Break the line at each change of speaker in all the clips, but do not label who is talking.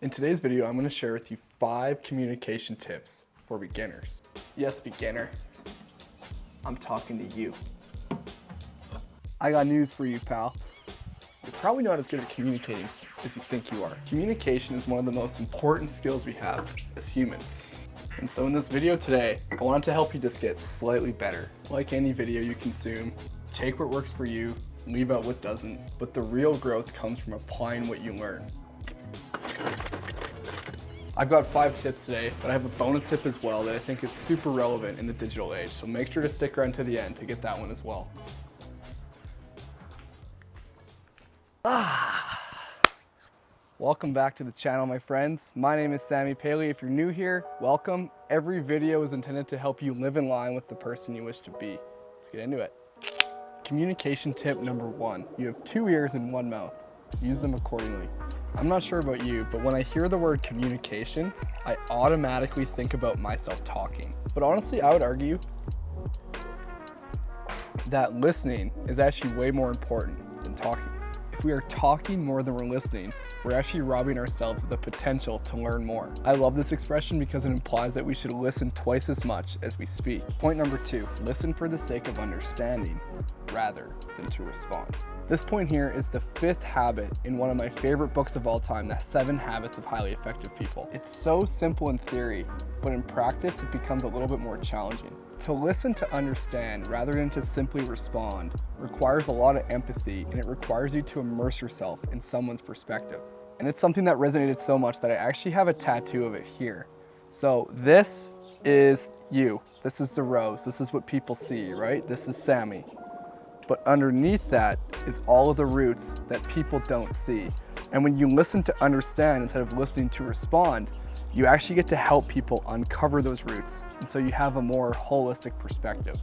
In today's video, I'm going to share with you 5 communication tips for beginners. Yes, beginner, I'm talking to you. I got news for you, pal. You're probably not as good at communicating as you think you are. Communication is one of the most important skills we have as humans. And so in this video today, I wanted to help you just get slightly better. Like any video you consume, take what works for you, leave out what doesn't, but the real growth comes from applying what you learn. I've got 5 tips today, but I have a bonus tip as well that I think is super relevant in the digital age, so make sure to stick around to the end to get that one as well. Welcome back to the channel, my friends. My name is Sammy Paley. If you're new here, welcome. Every video is intended to help you live in line with the person you wish to be. Let's get into it. Communication tip number 1. You have 2 ears and 1 mouth. Use them accordingly. I'm not sure about you, but when I hear the word communication, I automatically think about myself talking. But honestly, I would argue that listening is actually way more important than talking. If we are talking more than we're listening, we're actually robbing ourselves of the potential to learn more. I love this expression because it implies that we should listen twice as much as we speak. Point number 2, listen for the sake of understanding rather than to respond. This point here is the 5th habit in one of my favorite books of all time, The 7 Habits of Highly Effective People. It's so simple in theory, but in practice it becomes a little bit more challenging. To listen to understand rather than to simply respond requires a lot of empathy, and it requires you to immerse yourself in someone's perspective. And it's something that resonated so much that I actually have a tattoo of it here. So this is you. This is the rose. This is what people see, right? This is Sammy. But underneath that is all of the roots that people don't see. And when you listen to understand instead of listening to respond, you actually get to help people uncover those roots. And so you have a more holistic perspective.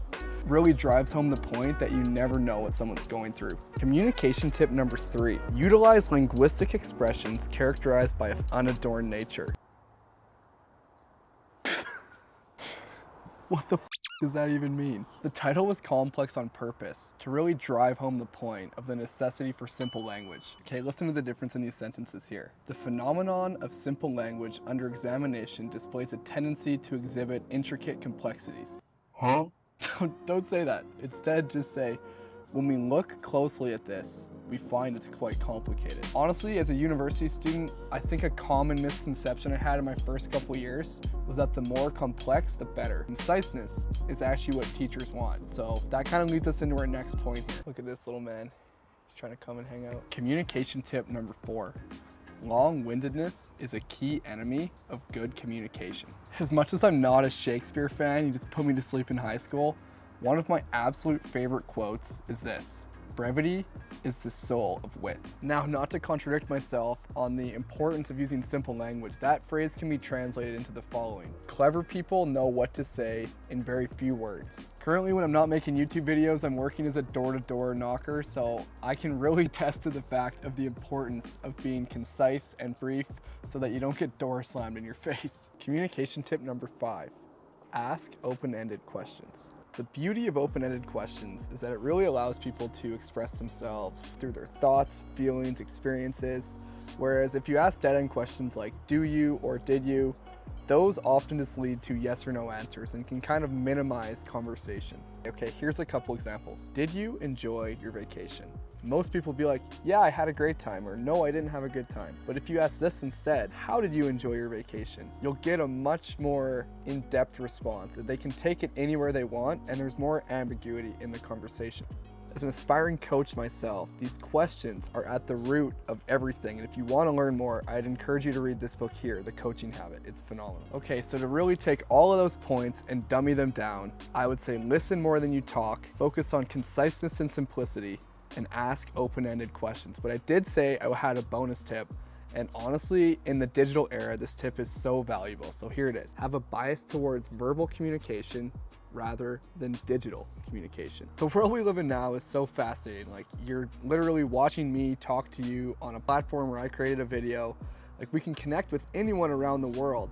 Really drives home the point that you never know what someone's going through. Communication tip number 3, utilize linguistic expressions characterized by an unadorned nature. What the does that even mean? The title was complex on purpose to really drive home the point of the necessity for simple language. Okay, listen to the difference in these sentences here. The phenomenon of simple language under examination displays a tendency to exhibit intricate complexities. Huh? Don't say that. Instead, just say, when we look closely at this, we find it's quite complicated. Honestly, as a university student, I think a common misconception I had in my first couple years was that the more complex, the better. Conciseness is actually what teachers want. So that kind of leads us into our next point here. Look at this little man. He's trying to come and hang out. Communication tip number 4. Long-windedness is a key enemy of good communication. As much as I'm not a Shakespeare fan, he just put me to sleep in high school, one of my absolute favorite quotes is this: brevity is the soul of wit. Now, not to contradict myself on the importance of using simple language, that phrase can be translated into the following: clever people know what to say in very few words. Currently, when I'm not making YouTube videos, I'm working as a door-to-door knocker, so I can really attest to the fact of the importance of being concise and brief so that you don't get door slammed in your face. Communication tip number 5, ask open-ended questions. The beauty of open-ended questions is that it really allows people to express themselves through their thoughts, feelings, experiences, whereas if you ask dead-end questions like do you or did you, those often just lead to yes or no answers and can kind of minimize conversation. Okay, here's a couple examples. Did you enjoy your vacation? Most people be like, yeah, I had a great time, or no, I didn't have a good time. But if you ask this instead, how did you enjoy your vacation? You'll get a much more in-depth response. They can take it anywhere they want, and there's more ambiguity in the conversation. As an aspiring coach myself, these questions are at the root of everything. And if you want to learn more, I'd encourage you to read this book here, The Coaching Habit. It's phenomenal. Okay, so to really take all of those points and dummy them down, I would say listen more than you talk, focus on conciseness and simplicity, and ask open-ended questions. But I did say I had a bonus tip, and honestly, in the digital era, this tip is so valuable. So here it is. Have a bias towards verbal communication rather than digital communication. The world we live in now is so fascinating. Like, you're literally watching me talk to you on a platform where I created a video. Like, we can connect with anyone around the world,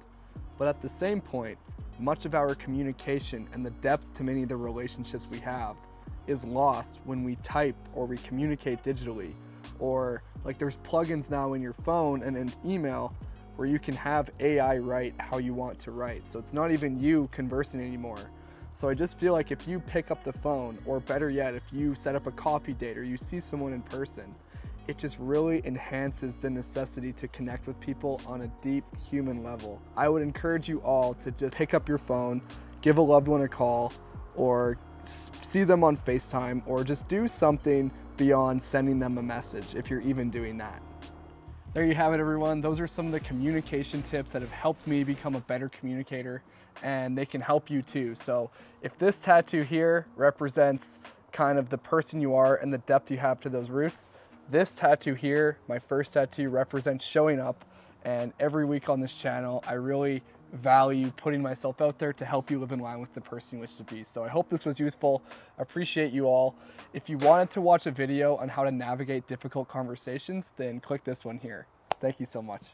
but at the same point, much of our communication and the depth to many of the relationships we have is lost when we type or we communicate digitally, or like there's plugins now in your phone and in email where you can have AI write how you want to write. So it's not even you conversing anymore. So I just feel like if you pick up the phone, or better yet, if you set up a coffee date or you see someone in person, it just really enhances the necessity to connect with people on a deep human level. I would encourage you all to just pick up your phone, give a loved one a call, or see them on FaceTime, or just do something beyond sending them a message if you're even doing that. There you have it, everyone. Those are some of the communication tips that have helped me become a better communicator, and they can help you too. So if this tattoo here represents kind of the person you are and the depth you have to those roots, this tattoo here, my first tattoo, represents showing up. And every week on this channel, I really value putting myself out there to help you live in line with the person you wish to be. So I hope this was useful. I appreciate you all. If you wanted to watch a video on how to navigate difficult conversations, then click this one here. Thank you so much.